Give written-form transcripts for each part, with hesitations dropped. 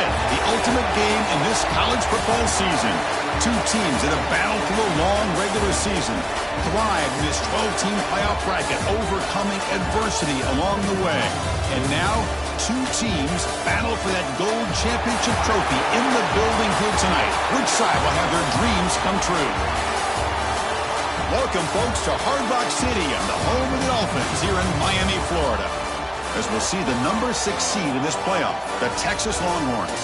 it, the ultimate game in this college football season. Two teams that have battled through a long regular season, thrived in this 12-team playoff bracket, overcoming adversity along the way. And now, two teams battle for that gold championship trophy in the building here tonight. Which side will have their dreams come true? Welcome, folks, to Hard Rock Stadium, the home of the Dolphins here in Miami, Florida, as we'll see the number 6 seed in this playoff, the Texas Longhorns,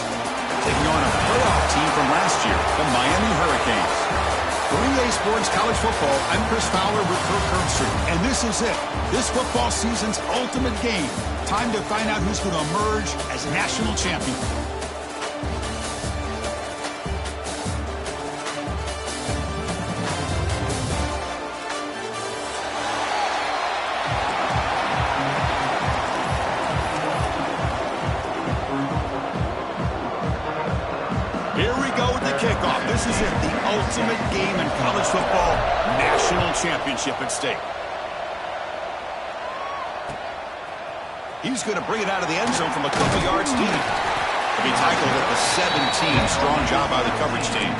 taking on a playoff team from last year, the Miami Hurricanes. For EA Sports College Football, I'm Chris Fowler with Kirk Herbstreit, and this is it, this football season's ultimate game. Time to find out who's going to emerge as national champion. Here we go with the kickoff. This is it, the ultimate game in college football, national championship at stake. He's going to bring it out of the end zone from a couple yards deep. He'll be tackled at the 17. Strong job by the coverage team.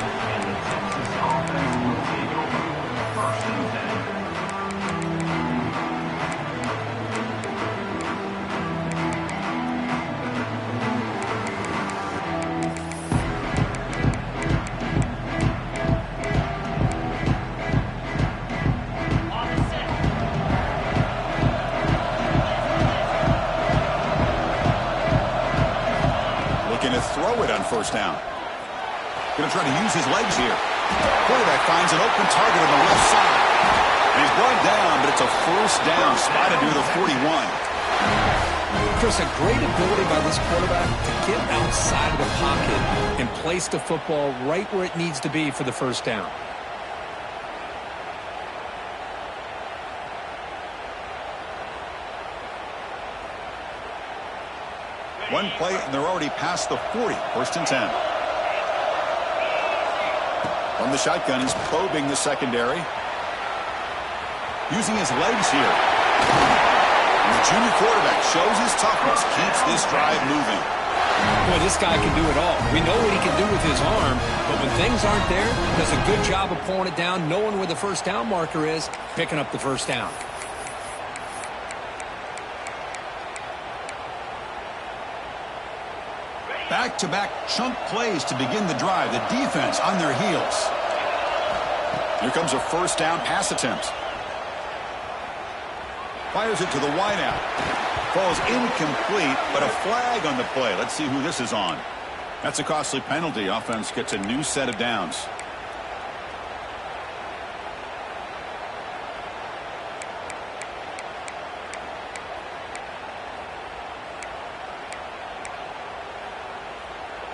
Throw it on first down. Going to try to use his legs here. Quarterback finds an open target on the left side. And he's brought down, but it's a first down, spotted near the 41. Chris, a great ability by this quarterback to get outside of the pocket and place the football right where it needs to be for the first down. One play, and they're already past the 40. First and 10. From the shotgun, he's probing the secondary. Using his legs here. And the junior quarterback shows his toughness, keeps this drive moving. Boy, this guy can do it all. We know what he can do with his arm, but when things aren't there, does a good job of pulling it down, knowing where the first down marker is, picking up the first down. Back-to-back chunk plays to begin the drive. The defense on their heels. Here comes a first down pass attempt. Fires it to the wideout. Falls incomplete, but a flag on the play. Let's see who this is on. That's a costly penalty. Offense gets a new set of downs.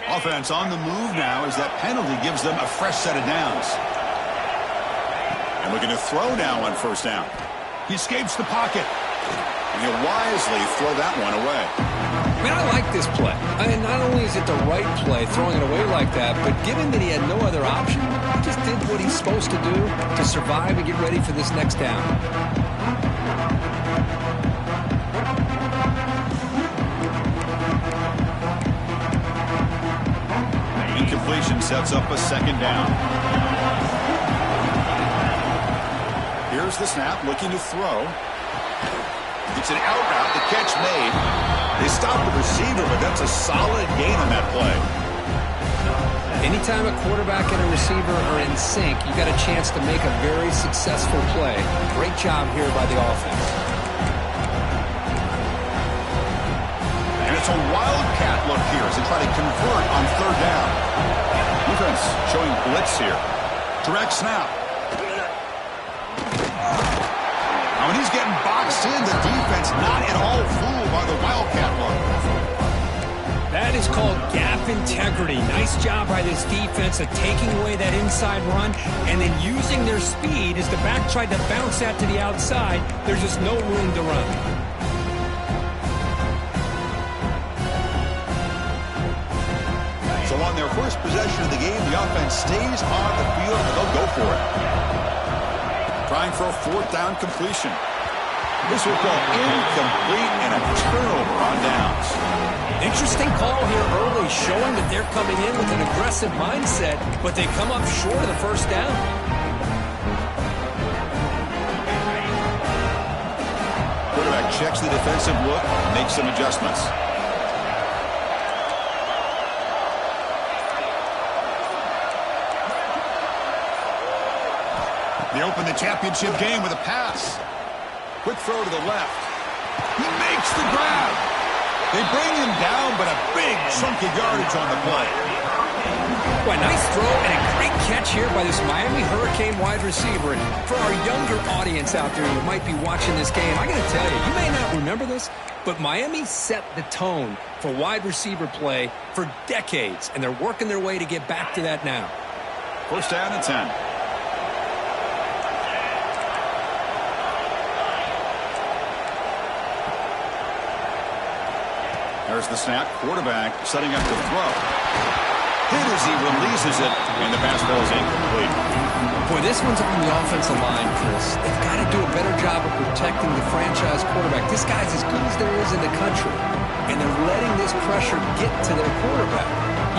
Offense on the move now as that penalty gives them a fresh set of downs. And looking to throw now on first down. He escapes the pocket. And he'll wisely throw that one away. Man, I like this play. I mean, not only is it the right play, throwing it away like that, but given that he had no other option, he just did what he's supposed to do to survive and get ready for this next down. Incompletion sets up a second down. Here's the snap, looking to throw. It's an out route, the catch made. They stop the receiver, but that's a solid gain on that play. Anytime a quarterback and a receiver are in sync, you got a chance to make a very successful play. Great job here by the offense. And it's a wildcat look here as they try to convert on third down. Defense showing blitz here. Direct snap. Now when he's getting boxed in, the defense not at all fooled by the wildcat look. That is called gap integrity. Nice job by this defense of taking away that inside run and then using their speed as the back tried to bounce that to the outside. There's just no room to run. So on their first possession of the game, the offense stays on the field and they'll go for it. Trying for a fourth down completion. This will go incomplete and a turnover on downs. Interesting call here early, showing that they're coming in with an aggressive mindset, but they come up short of the first down. Quarterback checks the defensive look, makes some adjustments. They open the championship game with a pass. Quick throw to the left. He makes the grab. They bring him down, but a big chunk of yardage on the play. Well, nice throw and a great catch here by this Miami Hurricane wide receiver. And for our younger audience out there who might be watching this game, I got to tell you, you may not remember this, but Miami set the tone for wide receiver play for decades, and they're working their way to get back to that now. First down and 10. There's the snap. Quarterback setting up to throw. Hit as he releases it, and the pass ball is incomplete. Boy, this one's on the offensive line, Chris. They've got to do a better job of protecting the franchise quarterback. This guy's as good as there is in the country, and they're letting this pressure get to their quarterback.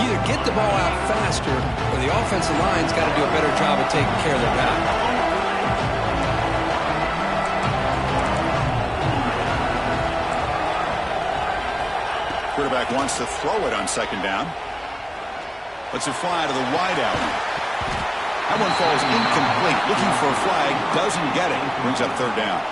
Either get the ball out faster, or the offensive line's got to do a better job of taking care of their guy. Quarterback wants to throw it on second down. Lets it fly to the wideout. That one falls incomplete. Looking for a flag. Doesn't get it. Brings up third down.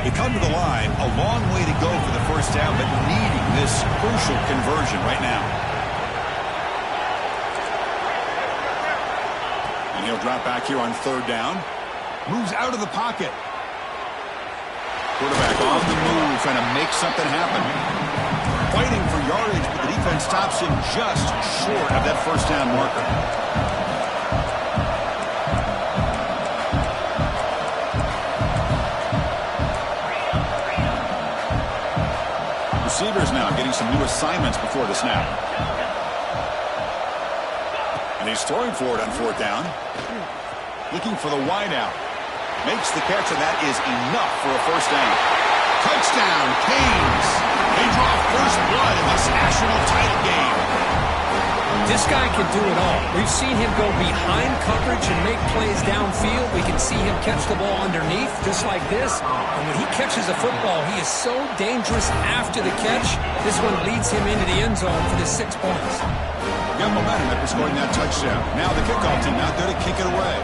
They come to the line. A long way to go for the first down, but needing this crucial conversion right now. He'll drop back here on third down. Moves out of the pocket. Quarterback on the move, trying to make something happen. Fighting for yardage, but the defense stops him just short of that first down marker. Receivers now getting some new assignments before the snap. And he's throwing for it on fourth down. Looking for the wideout. Makes the catch, and that is enough for a first down. Touchdown, Canes. They draw first blood in this national title game. This guy can do it all. We've seen him go behind coverage and make plays downfield. We can see him catch the ball underneath, just like this. And when he catches a football, he is so dangerous after the catch. This one leads him into the end zone for the 6 points. Got momentum after scoring that touchdown. Now the kickoff team out there to kick it away.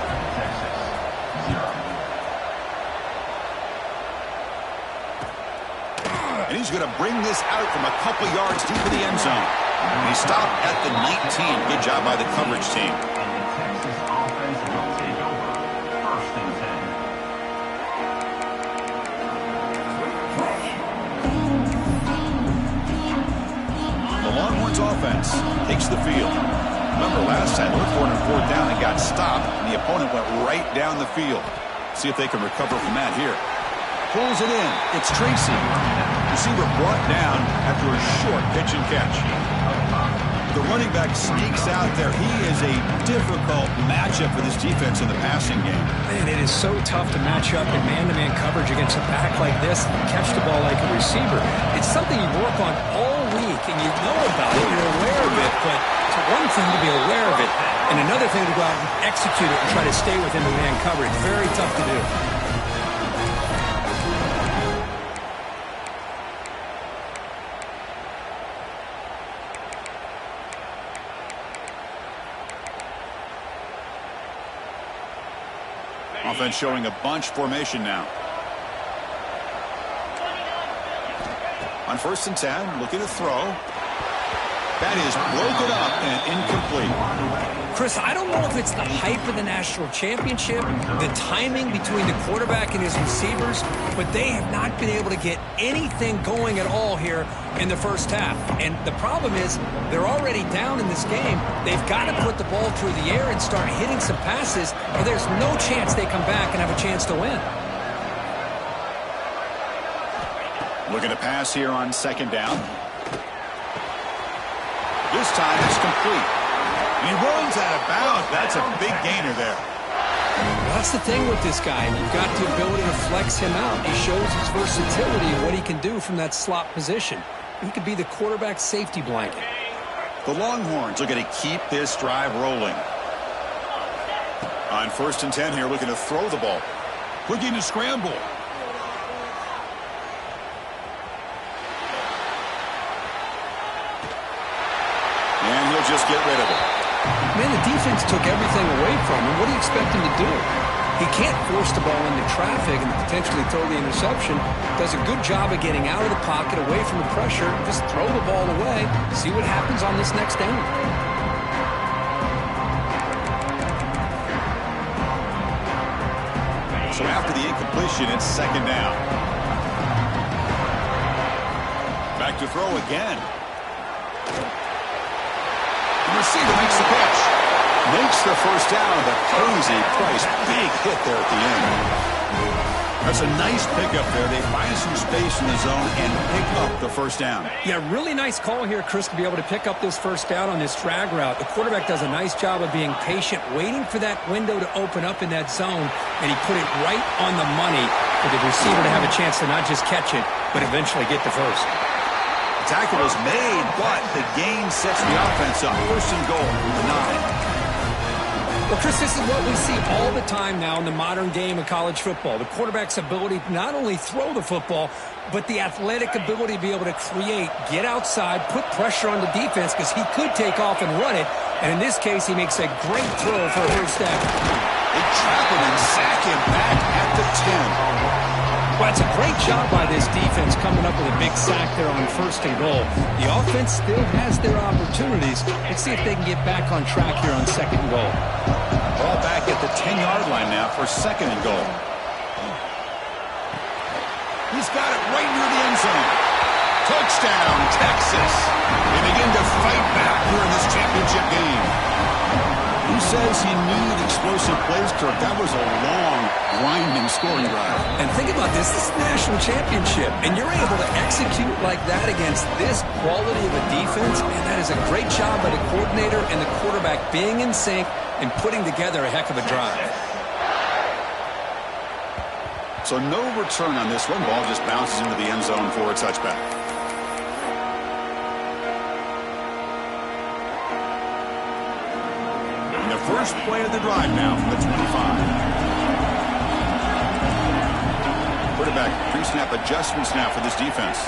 And he's going to bring this out from a couple yards deep in the end zone. And he stopped at the 19. Good job by the coverage team. The Longhorns offense takes the field. Remember last time, they looked for it on fourth down and got stopped, and the opponent went right down the field. See if they can recover from that here. Pulls it in. It's Tracy. Receiver brought down after a short pitch and catch. The running back sneaks out there. He is a difficult matchup for this defense in the passing game. Man, it is so tough to match up in man-to-man coverage against a back like this and catch the ball like a receiver. It's something you work on all week, and you know about it. You're aware of it, but it's one thing to be aware of it, and another thing to go out and execute it and try to stay within the man coverage. Very tough to do. Offense showing a bunch formation now. On first and 10, looking to throw. That is broken up and incomplete. Chris, I don't know if it's the hype of the national championship, the timing between the quarterback and his receivers, but they have not been able to get anything going at all here in the first half. And the problem is they're already down in this game. They've got to put the ball through the air and start hitting some passes, or there's no chance they come back and have a chance to win. Looking to pass here on second down. This time it's complete. He runs out of bounds. That's a big gainer there. That's the thing with this guy. You've got the ability to flex him out. He shows his versatility and what he can do from that slot position. He could be the quarterback safety blanket. The Longhorns are going to keep this drive rolling. On 1st and 10 here, looking to throw the ball. Looking to scramble. And he'll just get rid of it. Man, the defense took everything away from him. What do you expect him to do? He can't force the ball into traffic and potentially throw the interception. Does a good job of getting out of the pocket, away from the pressure. Just throw the ball away. See what happens on this next down. So after the incompletion, it's 2nd down. Back to throw again. The receiver makes the catch. Makes the first down, but pays a price. Big hit there at the end. That's a nice pickup there. They find some space in the zone and pick up the first down. Yeah, really nice call here, Chris, to be able to pick up this first down on this drag route. The quarterback does a nice job of being patient, waiting for that window to open up in that zone, and he put it right on the money for the receiver to have a chance to not just catch it, but eventually get the first. Tackle was made, but the gain sets the offense up. 1st and goal from the 9. Well, Chris, this is what we see all the time now in the modern game of college football. The quarterback's ability to not only throw the football, but the athletic ability to be able to create, get outside, put pressure on the defense because he could take off and run it. And in this case, he makes a great throw for a first down. They trap him and sack him back at the 10. Well, it's a great job by this defense coming up with a big sack there on 1st and goal. The offense still has their opportunities. Let's see if they can get back on track here on 2nd and goal. Ball back at the 10-yard line now for 2nd and goal. He's got it right near the end zone. Touchdown, Texas. They begin to fight back here in this championship game. Who says he needed explosive plays, Kirk? That was a long, grinding scoring drive. And think about this. This is the national championship, and you're able to execute like that against this quality of a defense, and that is a great job by the coordinator and the quarterback being in sync and putting together a heck of a drive. So no return on this one. Ball just bounces into the end zone for a touchback. And the first play of the drive now from the 25. Quarterback pre-snap adjustments now for this defense.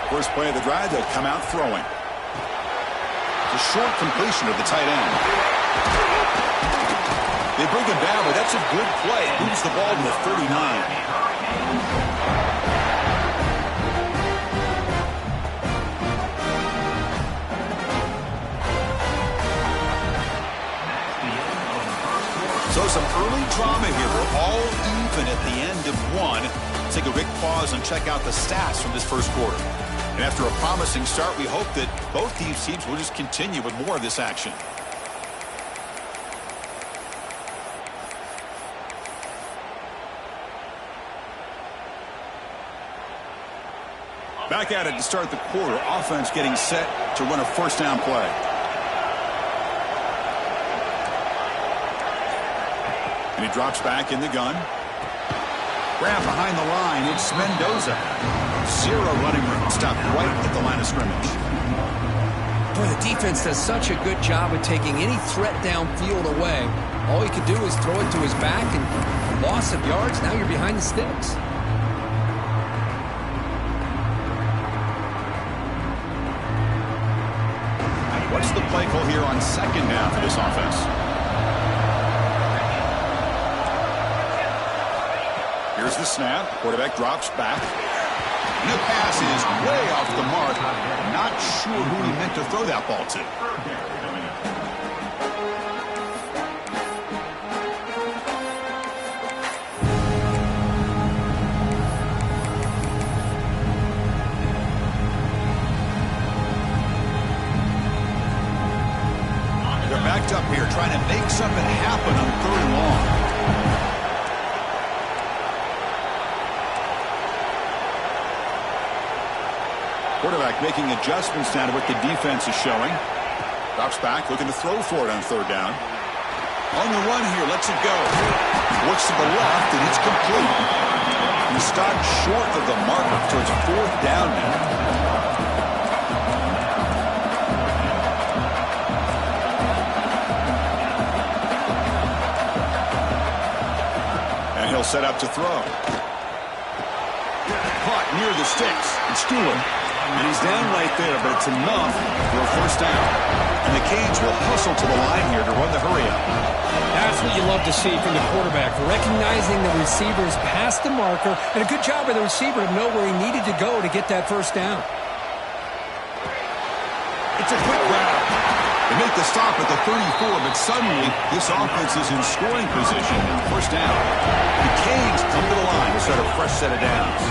First play of the drive, they'll come out throwing. It's a short completion of the tight end. They bring him down, but that's a good play. Moves the ball to the 39. So some early drama here. We're all even at the end of one. Take a quick pause and check out the stats from this first quarter. And after a promising start, we hope that both these teams will just continue with more of this action. Back at it to start the quarter. Offense getting set to run a first down play. And he drops back in the gun. Grab behind the line. It's Mendoza. Zero running room. Stopped right at the line of scrimmage. Boy, the defense does such a good job of taking any threat downfield away. All he could do is throw it to his back, and loss of yards, now you're behind the sticks. What's the play call here on 2nd down for this offense? Here's the snap. Quarterback drops back. And the pass is way off the mark. Not sure who he meant to throw that ball to. They're backed up here trying to make something happen on 3rd and long. Quarterback making adjustments now to what the defense is showing. Drops back, looking to throw for it on third down. On the run here, lets it go. Looks to the left, and it's complete. He stopped short of the marker, so it's fourth down now. And he'll set up to throw. Caught near the sticks. It's Stewart. And he's down right there, but it's enough for a first down. And the Canes will hustle to the line here to run the hurry up. That's what you love to see from the quarterback, recognizing the receivers past the marker, and a good job by the receiver to know where he needed to go to get that first down. It's a quick grab. They make the stop at the 34, but suddenly this offense is in scoring position. First down. The Canes come to the line to start a fresh set of downs.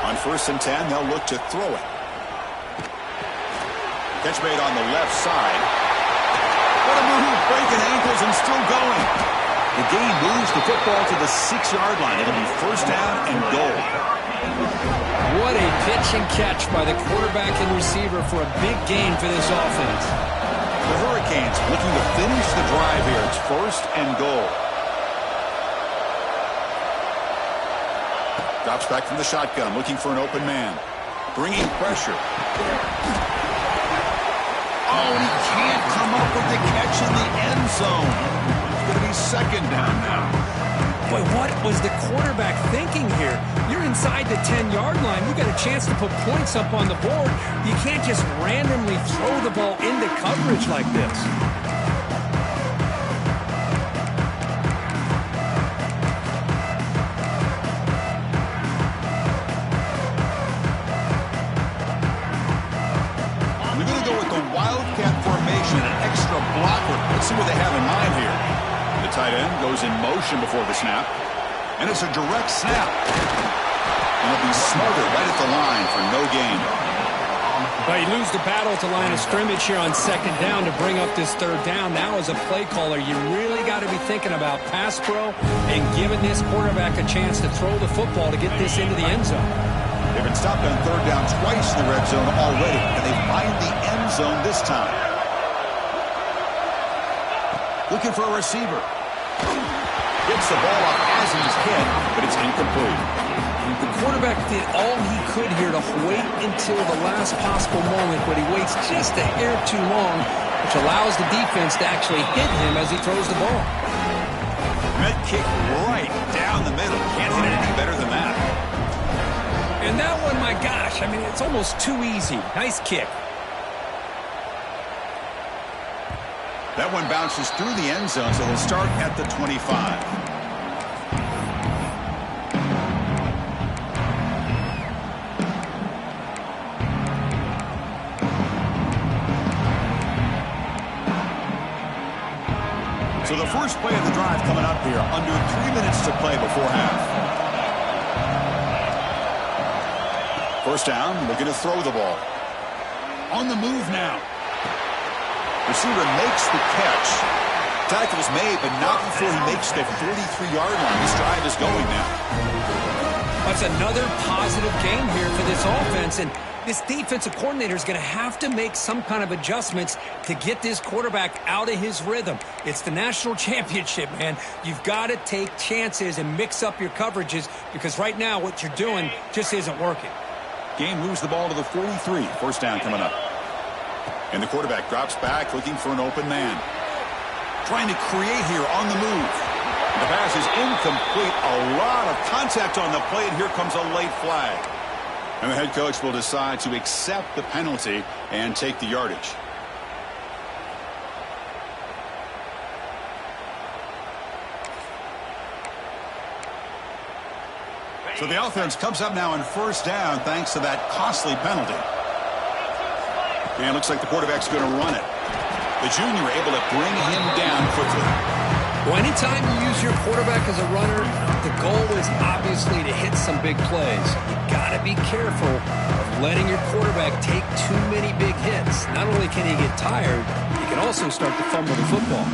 On 1st and 10, they'll look to throw it. Catch made on the left side. What a move, breaking ankles and still going. The gain moves the football to the 6-yard line. It'll be first down and goal. What a pitch and catch by the quarterback and receiver for a big gain for this offense. The Hurricanes looking to finish the drive here. It's first and goal. Drops back from the shotgun, looking for an open man. Bringing pressure. Oh, and he can't come up with the catch in the end zone. It's going to be second down now. Boy, what was the quarterback thinking here? You're inside the 10-yard line. You got a chance to put points up on the board. You can't just randomly throw the ball into coverage like this. Let's see what they have in mind here. The tight end goes in motion before the snap. And it's a direct snap. And it'll be smothered right at the line for no gain. But you lose the battle at the line of scrimmage here on second down to bring up this third down. Now as a play caller, you really got to be thinking about pass pro and giving this quarterback a chance to throw the football to get this into the end zone. They've been stopped on third down twice in the red zone already, and they find the end zone this time. Looking for a receiver. Gets the ball off as he's hit, but it's incomplete. The quarterback did all he could here to wait until the last possible moment, but he waits just a hair too long, which allows the defense to actually hit him as he throws the ball. Med kick right down the middle. Can't hit anything better than that. And that one, my gosh, I mean, it's almost too easy. Nice kick. That one bounces through the end zone, so they'll start at the 25. So the first play of the drive coming up here, under 3 minutes to play before half. First down, looking to throw the ball. On the move now. Receiver makes the catch. Tackle's made, but not before he makes the 43-yard line. This drive is going now. That's another positive game here for this offense, and this defensive coordinator is going to have to make some kind of adjustments to get this quarterback out of his rhythm. It's the national championship, man. You've got to take chances and mix up your coverages because right now what you're doing just isn't working. Game moves the ball to the 43. First down coming up. And the quarterback drops back, looking for an open man. Trying to create here on the move. The pass is incomplete. A lot of contact on the play, and here comes a late flag. And the head coach will decide to accept the penalty and take the yardage. So the offense comes up now on first down thanks to that costly penalty. And it looks like the quarterback's going to run it. The junior able to bring him down quickly. Well, anytime you use your quarterback as a runner, the goal is obviously to hit some big plays. You got to be careful of letting your quarterback take too many big hits. Not only can he get tired, he can also start to fumble the football.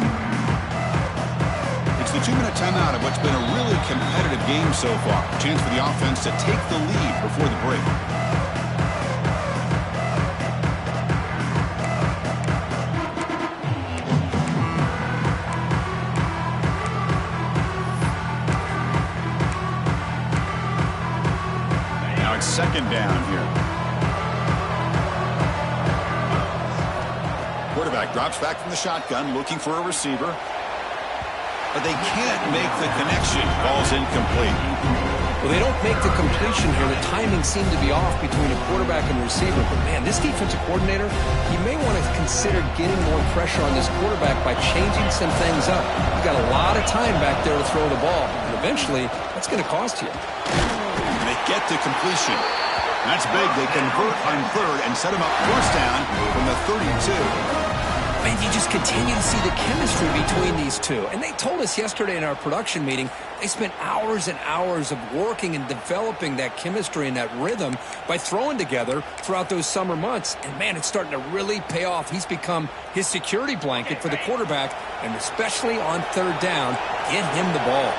It's It's the 2-minute timeout of what's been a really competitive game so far. Chance for the offense to take the lead before the break. Now it's second down here. Quarterback drops back from the shotgun, looking for a receiver. But they can't make the connection. Ball's incomplete. Well, they don't make the completion here. The timing seemed to be off between a quarterback and receiver. But, man, this defensive coordinator, he may want to consider getting more pressure on this quarterback by changing some things up. You got a lot of time back there to throw the ball. And eventually, that's going to cost you. And they get to completion. That's big. They convert on third and set him up first down from the 32. Man, you just continue to see the chemistry between these two. And they told us yesterday in our production meeting, they spent hours and hours of working and developing that chemistry and that rhythm by throwing together throughout those summer months. And, man, it's starting to really pay off. He's become his security blanket for the quarterback, and especially on third down, get him the ball.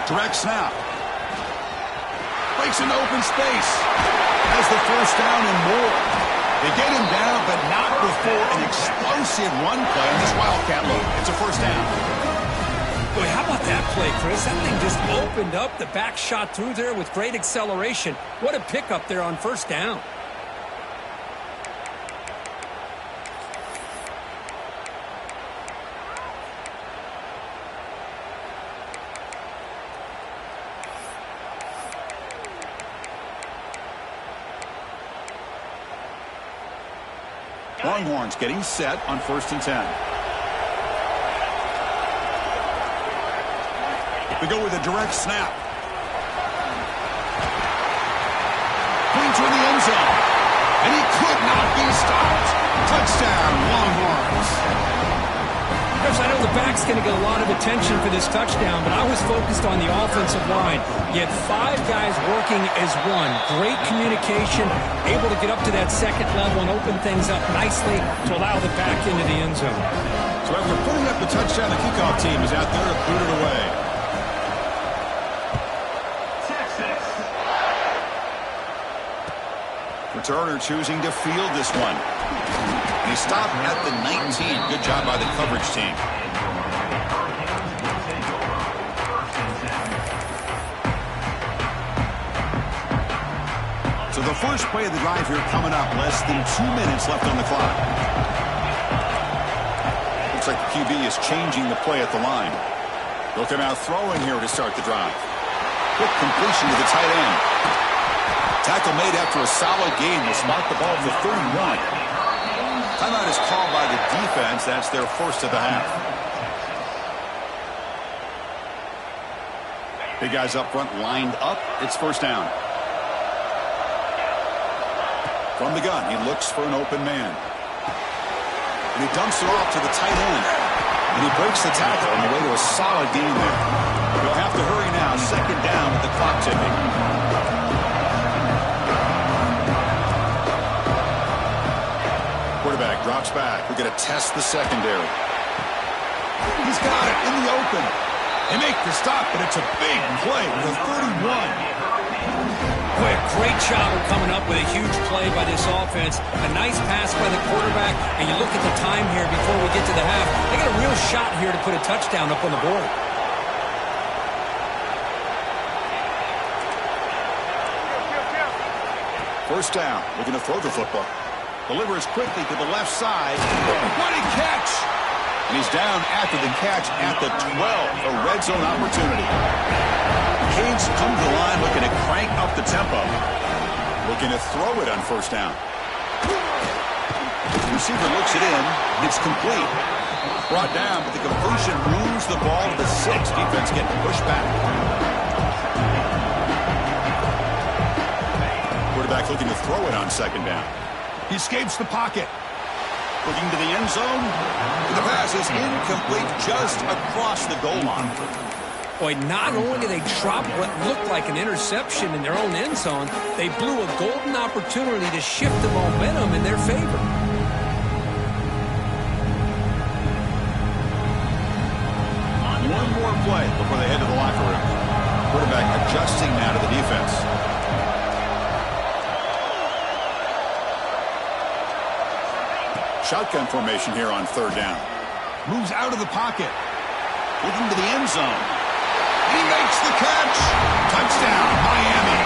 Direct snap. Breaks into open space. Has the first down and more. They get him down, but not before an explosive run play on this Wildcat look. It's a first down. Boy, how about that play, Chris? That thing just opened up. The back shot through there with great acceleration. What a pickup there on first down. Longhorns getting set on 1st and 10. We go with a direct snap. Clean to the end zone. And he could not be stopped. Touchdown, Longhorns. Chris, I know the back's going to get a lot of attention for this touchdown, but I was focused on the offensive line. You had 5 guys working as one. Great communication, able to get up to that second level and open things up nicely to allow the back into the end zone. So after putting up the touchdown, the kickoff team is out there to boot it away. Returner choosing to field this one. And he stopped at the 19. Good job by the coverage team. So the first play of the drive here coming up. Less than 2 minutes left on the clock. Looks like the QB is changing the play at the line. They'll come out throwing here to start the drive. Quick completion to the tight end. Tackle made after a solid gain. Will spot the ball at the 31. Timeout is called by the defense. That's their first of the half. Big guys up front lined up. It's first down. From the gun, he looks for an open man. And he dumps it off to the tight end. And he breaks the tackle on the way to a solid gain there. He'll have to hurry now. Second down with the clock ticking. Quarterback drops back. We're going to test the secondary. He's got it in the open. They make the stop, but it's a big play with a 31. Boy, a great job of coming up with a huge play by this offense. A nice pass by the quarterback, and you look at the time here before we get to the half. They got a real shot here to put a touchdown up on the board. First down. Looking to throw the football. Delivers quickly to the left side. What a catch! And he's down after the catch at the 12. A red zone opportunity. Canes come to the line looking to crank up the tempo. Looking to throw it on first down. The receiver looks it in. It's complete. Brought down, but the completion moves the ball to the 6. Defense getting pushed back. Quarterback looking to throw it on second down. He escapes the pocket. Looking to the end zone. The pass is incomplete just across the goal line. Boy, not only did they drop what looked like an interception in their own end zone, they blew a golden opportunity to shift the momentum in their favor. One more play before they head to the locker room. Quarterback adjusting now to the defense. Shotgun formation here on third down. Moves out of the pocket. Looking to the end zone. He makes the catch. Touchdown, Miami.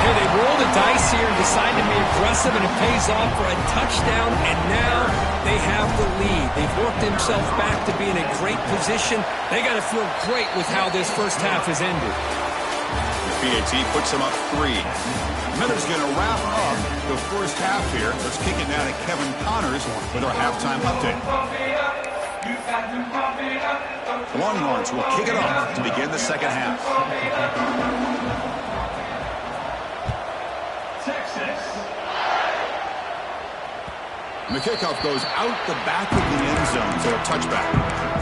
Here they roll the dice here and decide to be aggressive, and it pays off for a touchdown, and now they have the lead. They've worked themselves back to be in a great position. They got to feel great with how this first half has ended. The PAT puts them up 3. Miller's going to wrap up the first half here. Let's kick it now to Kevin Connors with our halftime update. The Longhorns will kick it off to begin the second half. And the kickoff goes out the back of the end zone for a touchback.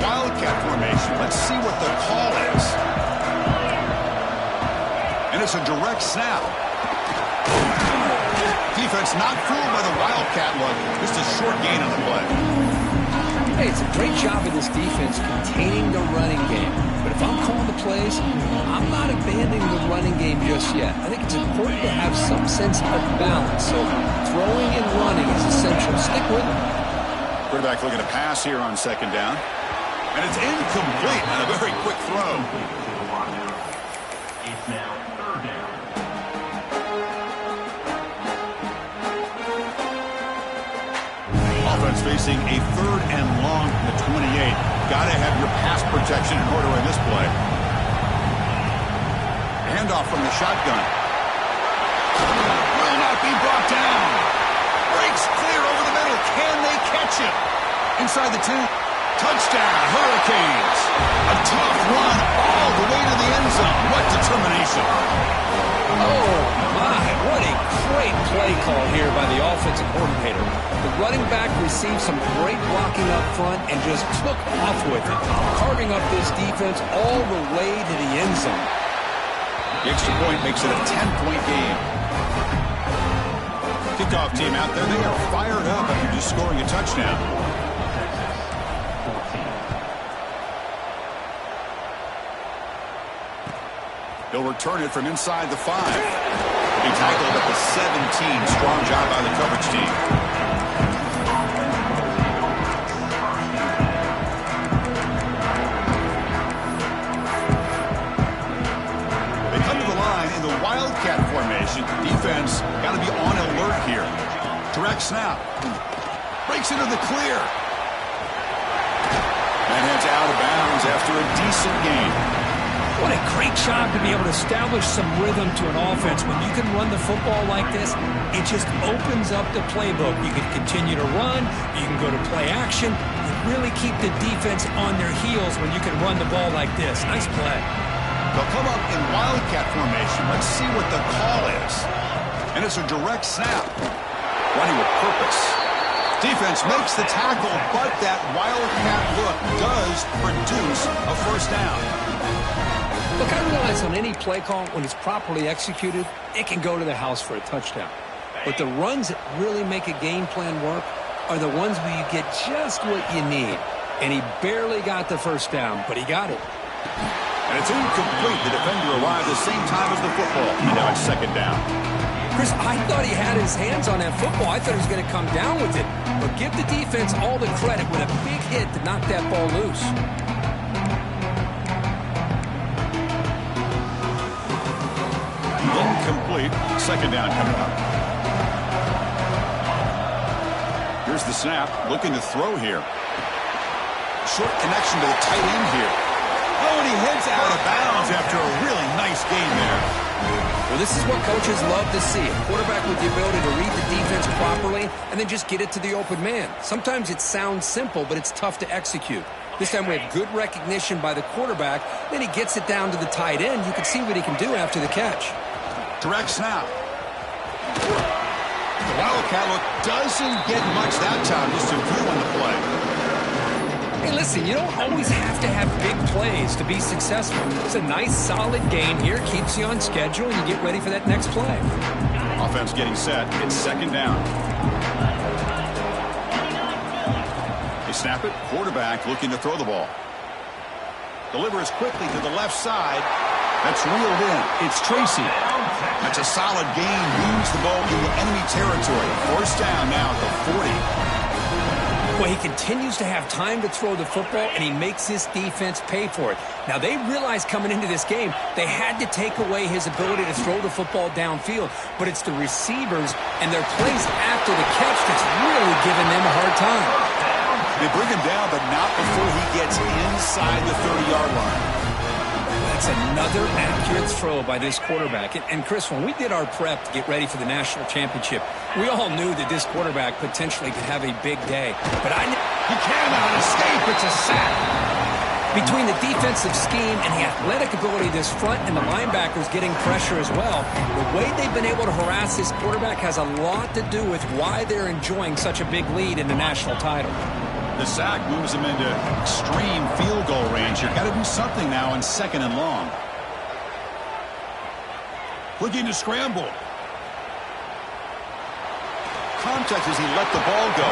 Wildcat formation. Let's see what the call is. And it's a direct snap. Defense not fooled by the Wildcat look. Just a short gain on the play. Hey, it's a great job of this defense containing the running game. But if I'm calling the plays, I'm not abandoning the running game just yet. I think it's important to have some sense of balance. So throwing and running is essential. Stick with it. Quarterback looking to pass here on second down. And it's incomplete on a very quick throw. It's now third down. Offense facing a third and long from the 28. Got to have your pass protection in order in this play. Handoff from the shotgun. Will not be brought down. Breaks clear over the middle. Can they catch him? Inside the 2. Touchdown, Hurricanes. A tough run all the way to the end zone. What determination. Oh, my. What a great play call here by the offensive coordinator. The running back received some great blocking up front and just took off with it, carving up this defense all the way to the end zone. The extra point makes it a 10-point game. Kickoff team out there. They are fired up after just scoring a touchdown. He'll return it from inside the 5. He tackled at the 17. Strong job by the coverage team. They come to the line in the Wildcat formation. Defense got to be on alert here. Direct snap. Breaks into the clear. And heads out of bounds after a decent gain. What a great job to be able to establish some rhythm to an offense. When you can run the football like this, it just opens up the playbook. You can continue to run. You can go to play action. You really keep the defense on their heels when you can run the ball like this. Nice play. They'll come up in Wildcat formation. Let's see what the call is. And it's a direct snap. Running with purpose. Defense makes the tackle, but that Wildcat look does produce a first down. Look, I realize on any play call, when it's properly executed, it can go to the house for a touchdown. But the runs that really make a game plan work are the ones where you get just what you need. And he barely got the first down, but he got it. And it's incomplete. The defender arrived the same time as the football. And now it's second down. Chris, I thought he had his hands on that football. I thought he was going to come down with it. But give the defense all the credit with a big hit to knock that ball loose. Incomplete. Second down coming up. Here's the snap. Looking to throw here. Short connection to the tight end here. Oh, and he heads out of bounds after a really nice gain there. Well, this is what coaches love to see. A quarterback with the ability to read the defense properly and then just get it to the open man. Sometimes it sounds simple, but it's tough to execute. This time we have good recognition by the quarterback. Then he gets it down to the tight end. You can see what he can do after the catch. Direct snap. The Wildcat look doesn't get much that time, just a few on the play. Hey, listen, you don't always have to have big plays to be successful. It's a nice, solid game here. Keeps you on schedule, and you get ready for that next play. offense getting set. It's second down. They snap it. Quarterback looking to throw the ball. Delivers quickly to the left side. That's reeled in. It's Tracy. That's a solid gain. Moves the ball into enemy territory. First down now at the 40. Well, he continues to have time to throw the football, and he makes his defense pay for it. Now, they realized coming into this game they had to take away his ability to throw the football downfield, but it's the receivers and their plays after the catch that's really giving them a hard time. They bring him down, but not before he gets inside the 30-yard line. That's another accurate throw by this quarterback. And Chris, when we did our prep to get ready for the national championship, we all knew that this quarterback potentially could have a big day. But he cannot escape. It's a sack. Between the defensive scheme and the athletic ability of this front and the linebackers getting pressure as well, the way they've been able to harass this quarterback has a lot to do with why they're enjoying such a big lead in the national title. The sack moves him into extreme field goal range. You've got to do something now on second and long. Looking to scramble. Contact as he let the ball go.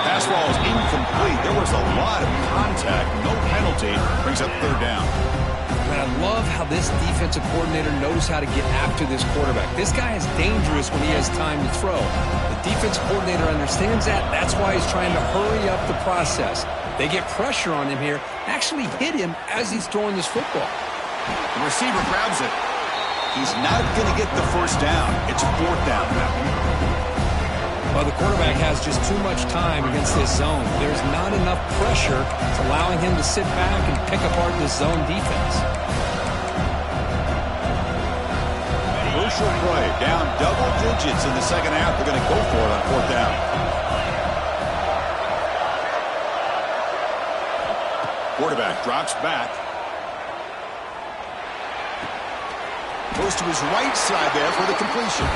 Pass ball is incomplete. There was a lot of contact. No penalty. Brings up third down. But I love how this defensive coordinator knows how to get after this quarterback. This guy is dangerous when he has time to throw. The defensive coordinator understands that. That's why he's trying to hurry up the process. They get pressure on him here, actually hit him as he's throwing this football. The receiver grabs it. He's not going to get the first down. It's fourth down now. Well, the quarterback has just too much time against this zone. There's not enough pressure. It's allowing him to sit back and pick apart this zone defense. Crucial play. Down double digits in the second half. They're going to go for it on fourth down. Quarterback drops back. Goes to his right side there for the completion.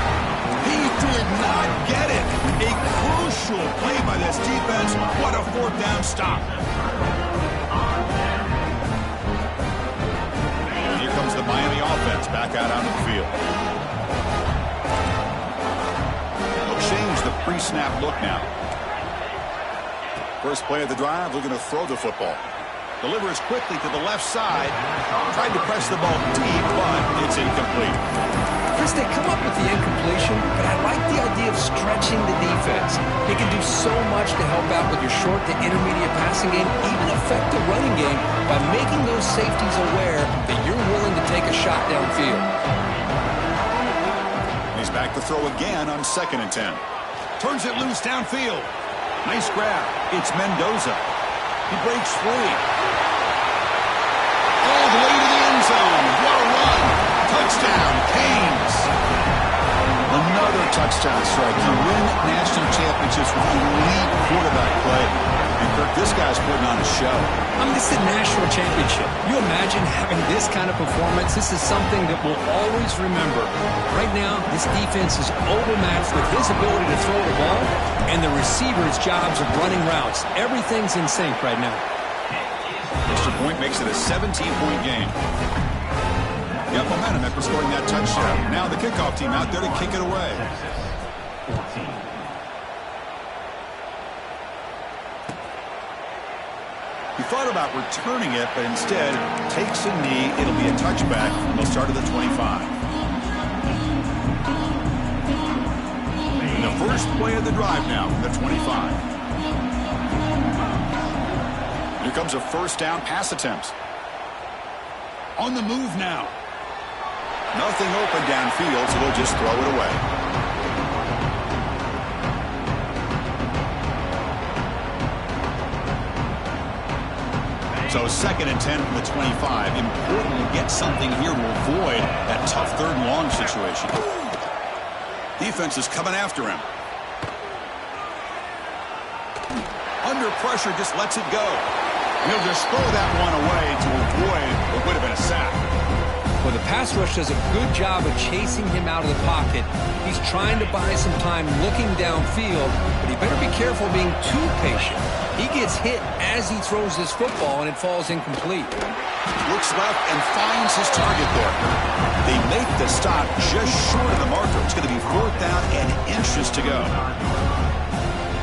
He did not get it. A crucial play by this defense. What a fourth down stop. And here comes the Miami offense back out onto the field. They'll change the pre-snap look now. First play of the drive, looking to throw the football. Delivers quickly to the left side. Tried to press the ball deep, but it's incomplete. Chris, they come up with the incompletion, but I like the idea of stretching the defense. They can do so much to help out with your short to intermediate passing game, even affect the running game by making those safeties aware that you're willing to take a shot downfield. He's back to throw again on 2nd and 10. Turns it loose downfield. Nice grab. It's Mendoza. He breaks free. All the way to the end zone. What a run. Touchdown, Canes. Another touchdown strike. You win national championships with elite quarterback play. And Kirk, this guy's putting on a show. This is a national championship. You imagine having this kind of performance? This is something that we'll always remember. Right now, this defense is overmatched with his ability to throw the ball and the receiver's jobs of running routes. Everything's in sync right now. Extra point makes it a 17-point game. Got momentum after scoring that touchdown. Now the kickoff team out there to kick it away. He thought about returning it, but instead takes a knee. It'll be a touchback. They'll start at the 25. And the first play of the drive now, the 25. Here comes a first down pass attempt. On the move now. Nothing open downfield, so they'll just throw it away. So 2nd and 10 from the 25. Important to get something here to avoid that tough 3rd and long situation. Defense is coming after him. Under pressure, just lets it go. He'll just throw that one away to avoid what would have been a sack. Well, the pass rush does a good job of chasing him out of the pocket. He's trying to buy some time looking downfield, but he better be careful being too patient. He gets hit as he throws this football, and it falls incomplete. Looks left and finds his target there. They make the stop just short of the marker. It's going to be 4th down and inches to go.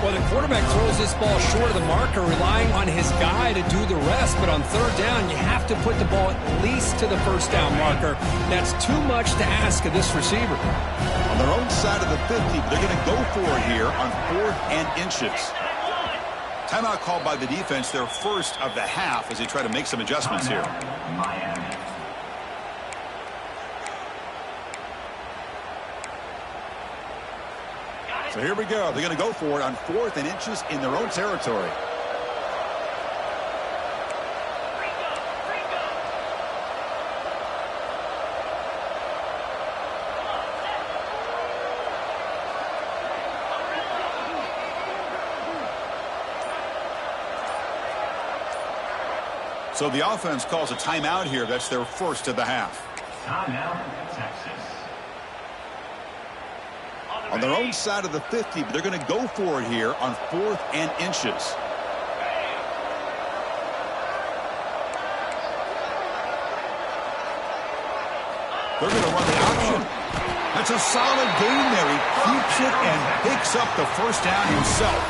Well, the quarterback throws this ball short of the marker, relying on his guy to do the rest. But on 3rd down, you have to put the ball at least to the 1st down marker. That's too much to ask of this receiver. On their own side of the 50, they're going to go for it here on 4th and inches. Timeout called by the defense, their first of the half, as they try to make some adjustments here. So here we go. They're going to go for it on 4th and inches in their own territory. So the offense calls a timeout here. That's their first of the half. Timeout, Texas. On their own side of the 50, but they're going to go for it here on 4th and inches. They're going to run the option. That's a solid gain there. He keeps it and picks up the 1st down himself.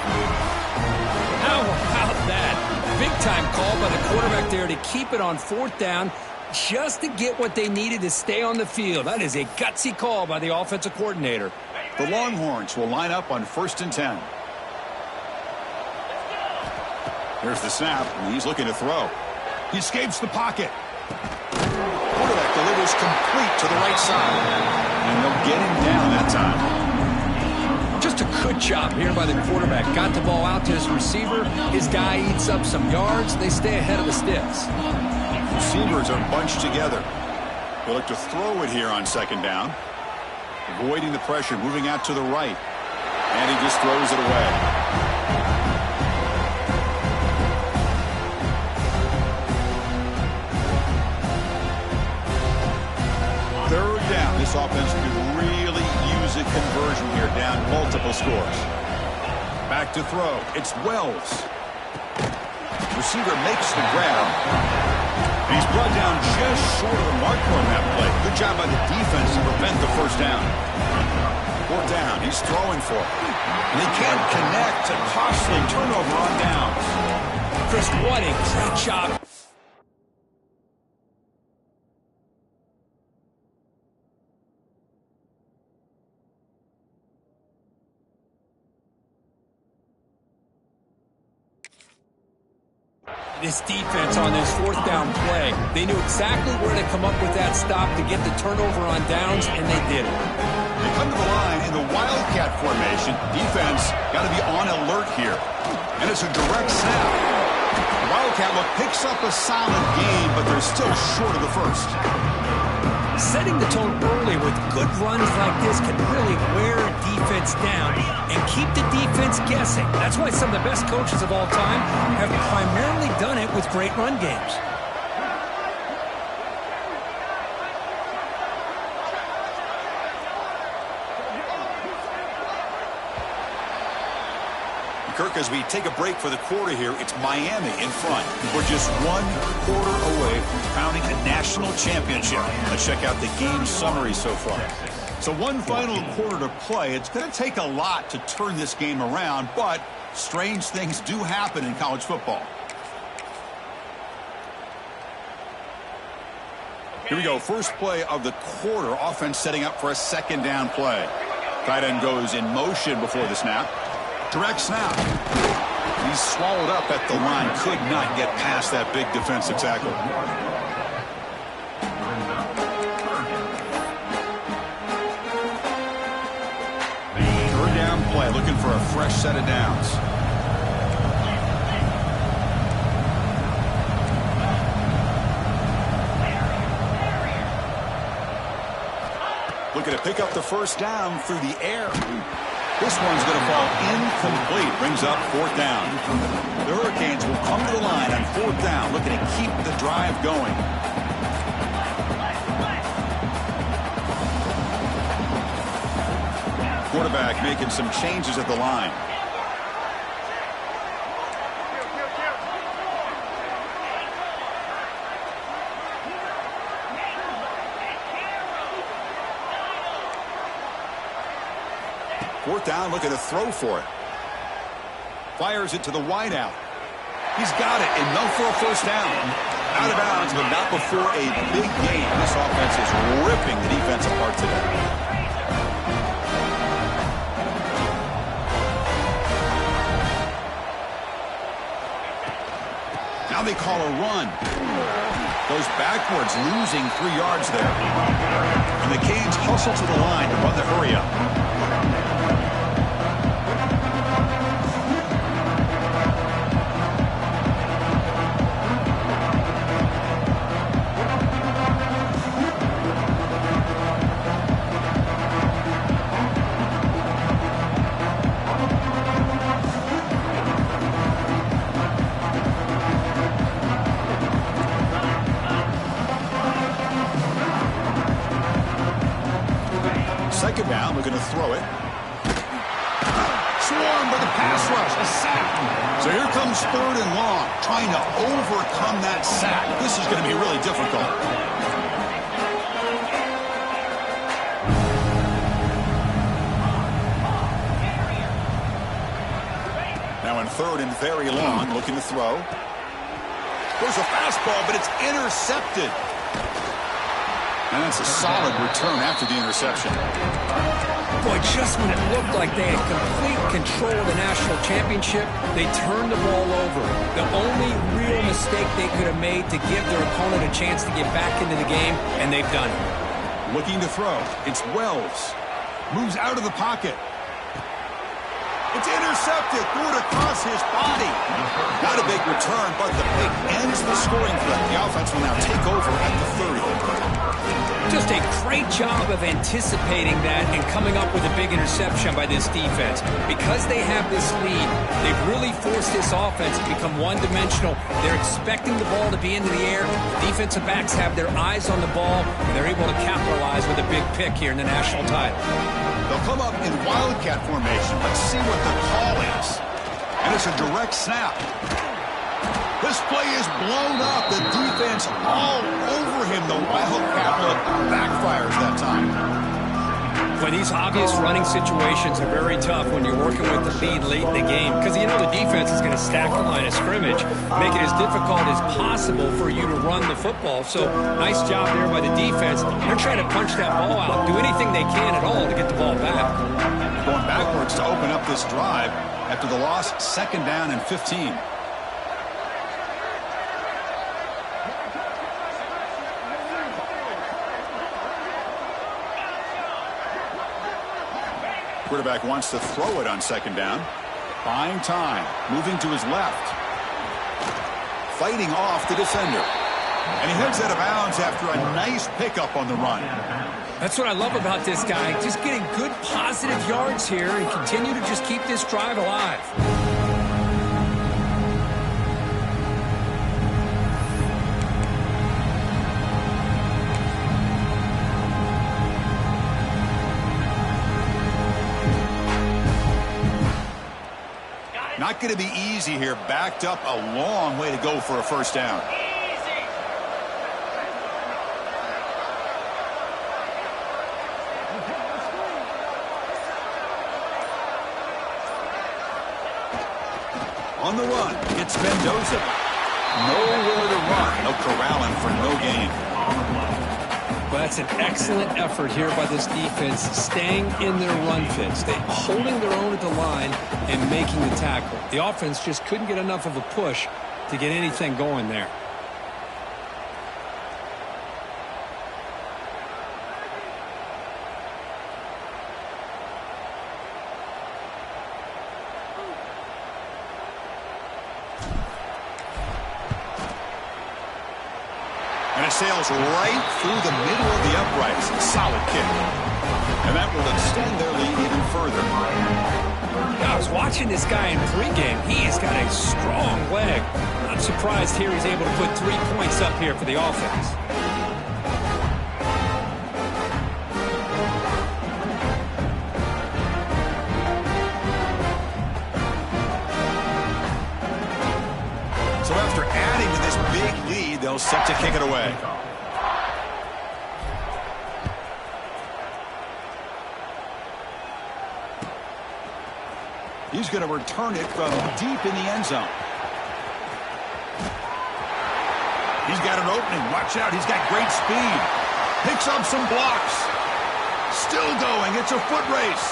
How about that? Big-time call by the quarterback there to keep it on 4th down just to get what they needed to stay on the field. That is a gutsy call by the offensive coordinator. The Longhorns will line up on 1st and 10. Here's the snap, and he's looking to throw. He escapes the pocket. Quarterback delivers complete to the right side. And they'll get him down that time. Just a good job here by the quarterback. Got the ball out to his receiver. His guy eats up some yards. They stay ahead of the sticks. Receivers are bunched together. They look to throw it here on 2nd down. Avoiding the pressure, moving out to the right. And he just throws it away. Third down. This offense could really use a conversion here, down multiple scores. Back to throw. It's Wells. Receiver makes the grab. And he's brought down just short of the marker on that play. Good job by the defense to prevent the 1st down. 4th down. He's throwing for it. And they can't connect. A costly turnover on downs. Chris, what a great job. This defense on this 4th down play, they knew exactly where to come up with that stop to get the turnover on downs, and they did it. They come to the line in the Wildcat formation. Defense got to be on alert here. And it's a direct snap. The Wildcat look picks up a solid gain, but they're still short of the 1st. Setting the tone early with good runs like this can really wear a defense down and keep the defense guessing. That's why some of the best coaches of all time have primarily done it with great run games. Kirk, as we take a break for the quarter here, it's Miami in front. We're just 1 quarter away from crowning a national championship. Let's check out the game summary so far. So one final quarter to play. It's going to take a lot to turn this game around, but strange things do happen in college football. Here we go. First play of the quarter. Offense setting up for a 2nd down play. Tight end goes in motion before the snap. Direct snap. He's swallowed up at the line. Could not get past that big defensive tackle. Third down play. Looking for a fresh set of downs. Looking to pick up the 1st down through the air. This one's going to fall incomplete. Brings up 4th down. The Hurricanes will come to the line on 4th down, looking to keep the drive going. Quarterback making some changes at the line. Fourth down, looking to throw for it. Fires it to the wideout. He's got it, enough for a first down. Out of bounds, but not before a big gain. This offense is ripping the defense apart today. Now they call a run. Goes backwards, losing 3 yards there. And the Canes hustle to the line to run the hurry up. Second down, we're going to throw it. Swarmed with a pass rush, a sack. So here comes third and long, trying to overcome that sack. This is going to be really difficult. Now in third and very long, looking to throw. There's a fastball, but it's intercepted. And that's a solid return after the interception. Boy, just when it looked like they had complete control of the national championship, they turned the ball over. The only real mistake they could have made to give their opponent a chance to get back into the game, and they've done it. Looking to throw. It's Wells. Moves out of the pocket. It's intercepted. Threw it across his body. Not a big return, but the pick ends the scoring threat. The offense will now take over at the 30. Just a great job of anticipating that and coming up with a big interception by this defense. Because they have this lead, they've really forced this offense to become one-dimensional. They're expecting the ball to be into the air. The defensive backs have their eyes on the ball, and they're able to capitalize with a big pick here in the national title. They'll come up in wildcat formation. Let's see what the call is. And it's a direct snap. This play is blown up. The defense all over him. The wildcat look backfires that time. But these obvious running situations are very tough when you're working with the lead late in the game, because you know the defense is going to stack the line of scrimmage, make it as difficult as possible for you to run the football. So nice job there by the defense. They're trying to punch that ball out, do anything they can at all to get the ball back. Going backwards to open up this drive after the loss, second down and 15. Quarterback wants to throw it on second down. Buying time. Moving to his left. Fighting off the defender. And he heads out of bounds after a nice pickup on the run. That's what I love about this guy. Just getting good positive yards here and continue to just keep this drive alive. Not going to be easy here. Backed up a long way to go for a first down. On the run, it's Mendoza. Nowhere to run. No corralling for no gain. Well, that's an excellent effort here by this defense, staying in their run fits. They're holding their own at the line and making the tackle. The offense just couldn't get enough of a push to get anything going there. And it sails right through the middle of the uprights. Solid kick. And that will extend their lead even further. I was watching this guy in pregame. He's got a strong leg. Not surprised here he's able to put 3 points up here for the offense. So after adding to this big lead, they'll set to kick it away. He's going to return it from deep in the end zone. He's got an opening. Watch out. He's got great speed. Picks up some blocks. Still going. It's a foot race.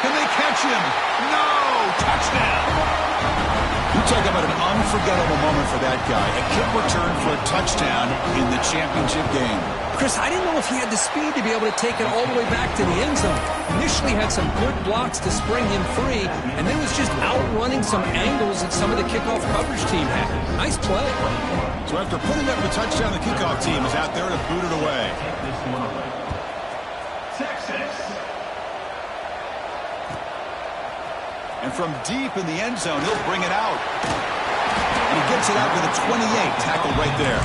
Can they catch him? No! Touchdown! You talk about an unforgettable moment for that guy. A kick return for a touchdown in the championship game. Chris, I didn't know if he had the speed to be able to take it all the way back to the end zone. Initially had some good blocks to spring him free, and then was just outrunning some angles that some of the kickoff coverage team had. Nice play. So after putting up the touchdown, the kickoff team is out there to boot it away. Texas. And from deep in the end zone, he'll bring it out. And he gets it out with a 28 tackle right there.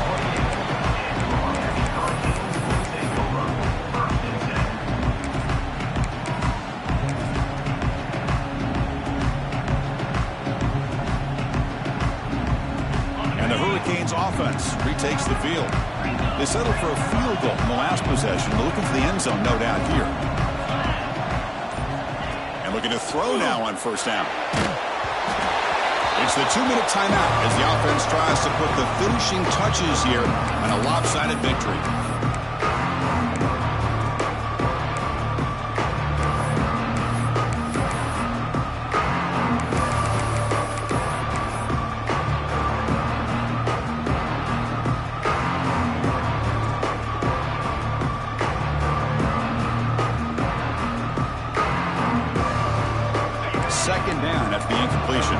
Offense retakes the field. They settled for a field goal in the last possession. They're looking for the end zone, no doubt, here. And looking to throw now on first down. It's the 2-minute timeout as the offense tries to put the finishing touches here on a lopsided victory. Second down after the incompletion.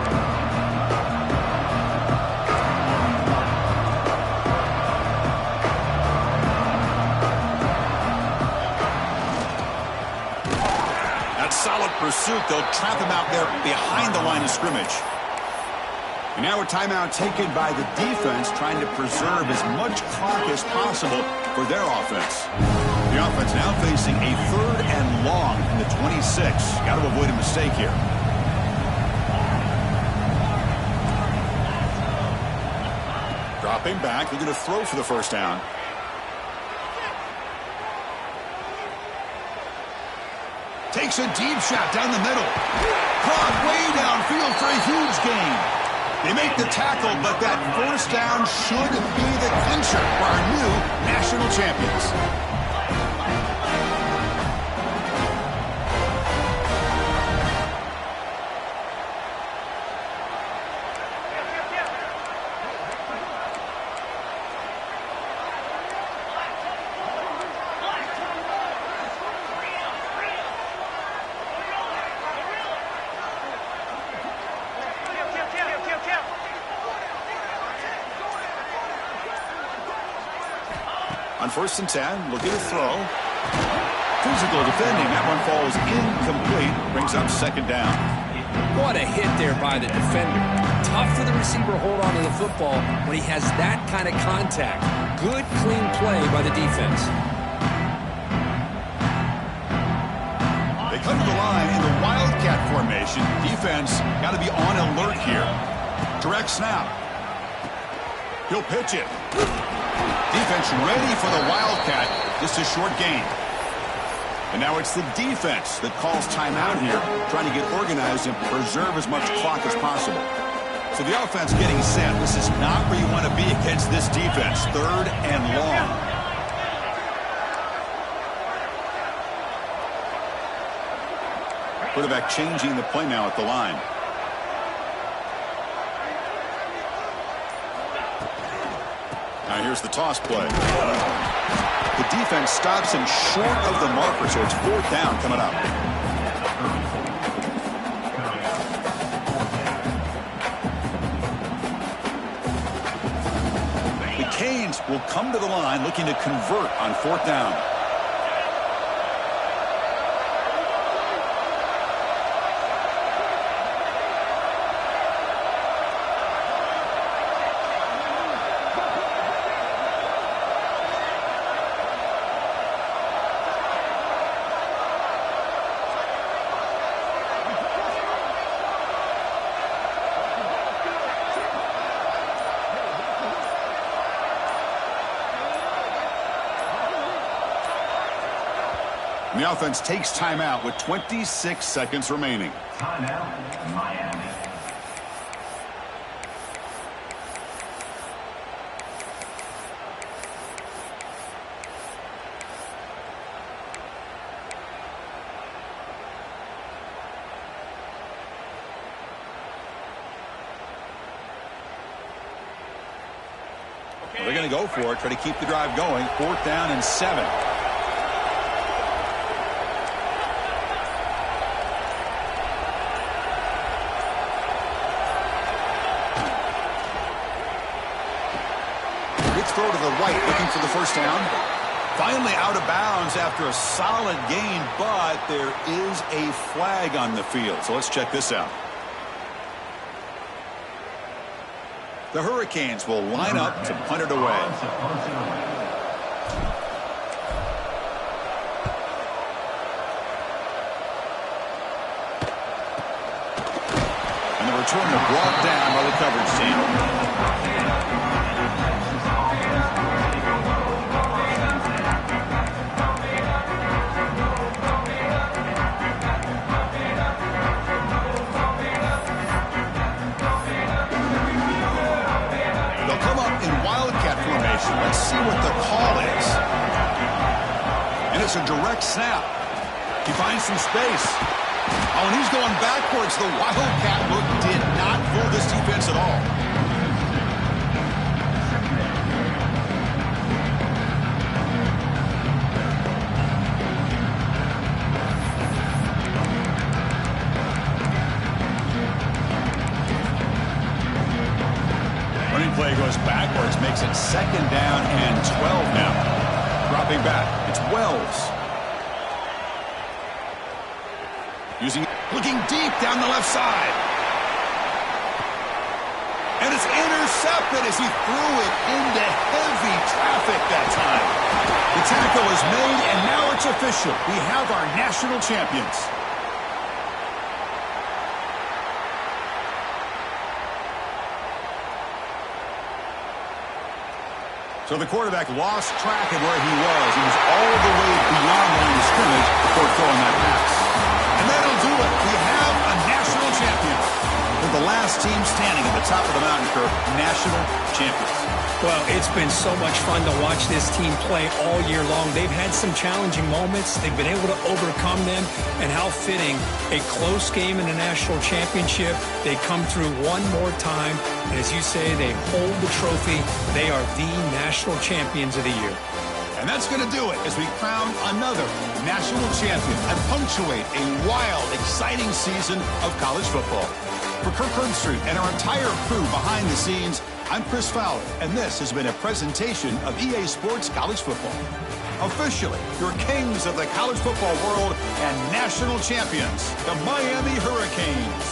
That solid pursuit. They'll trap him out there behind the line of scrimmage. And now a timeout taken by the defense, trying to preserve as much clock as possible for their offense. The offense now facing a 3rd and long from the 26. Got to avoid a mistake here. Dropping back, they're going to throw for the first down. Takes a deep shot down the middle. Caught way downfield for a huge gain. They make the tackle, but that first down should be the clincher for our new national champions. On 1st and 10, look at a throw. Physical defending. That one falls incomplete. Brings up 2nd down. What a hit there by the defender. Tough for the receiver to hold on to the football when he has that kind of contact. Good, clean play by the defense. They come to the line in the Wildcat formation. Defense got to be on alert here. Direct snap. He'll pitch it. Defense ready for the Wildcat. Just a short gain. And now it's the defense that calls timeout here, trying to get organized and preserve as much clock as possible. So the offense getting set. This is not where you want to be against this defense. 3rd and long. Quarterback changing the play now at the line. Now here's the toss play. The defense stops him short of the marker, so it's 4th down coming up. The Canes will come to the line looking to convert on 4th down. The offense takes timeout with 26 seconds remaining. Timeout, Miami. Well, they're going to go for it, try to keep the drive going. 4th down and 7. Big throw to the right, looking for the first down. Finally out of bounds after a solid gain, but there is a flag on the field. So let's check this out. The Hurricanes will line up to punt it away. And the return is brought down by the coverage team. Let's see what the call is. And it's a direct snap. He finds some space. Oh, and he's going backwards. The Wildcat look did not fool this defense at all. Play goes backwards, makes it 2nd down and 12 now. Dropping back, it's Wells. Looking deep down the left side. And it's intercepted as he threw it into heavy traffic that time. The tackle is made, and now it's official. We have our national champions. So the quarterback lost track of where he was. He was all the way beyond the line of scrimmage before throwing that pass. And that'll do it. We have a national champion. With the last team standing at the top of the mountain curve, national champions. Well, it's been so much fun to watch this team play all year long. They've had some challenging moments. They've been able to overcome them. And how fitting, a close game in the national championship. They come through one more time. And as you say, they hold the trophy. They are the national champions of the year. And that's going to do it as we crown another national champion and punctuate a wild, exciting season of college football. For Kirk Herbstreit and our entire crew behind the scenes, I'm Chris Fowler, and this has been a presentation of EA Sports College Football. Officially, your kings of the college football world and national champions, the Miami Hurricanes.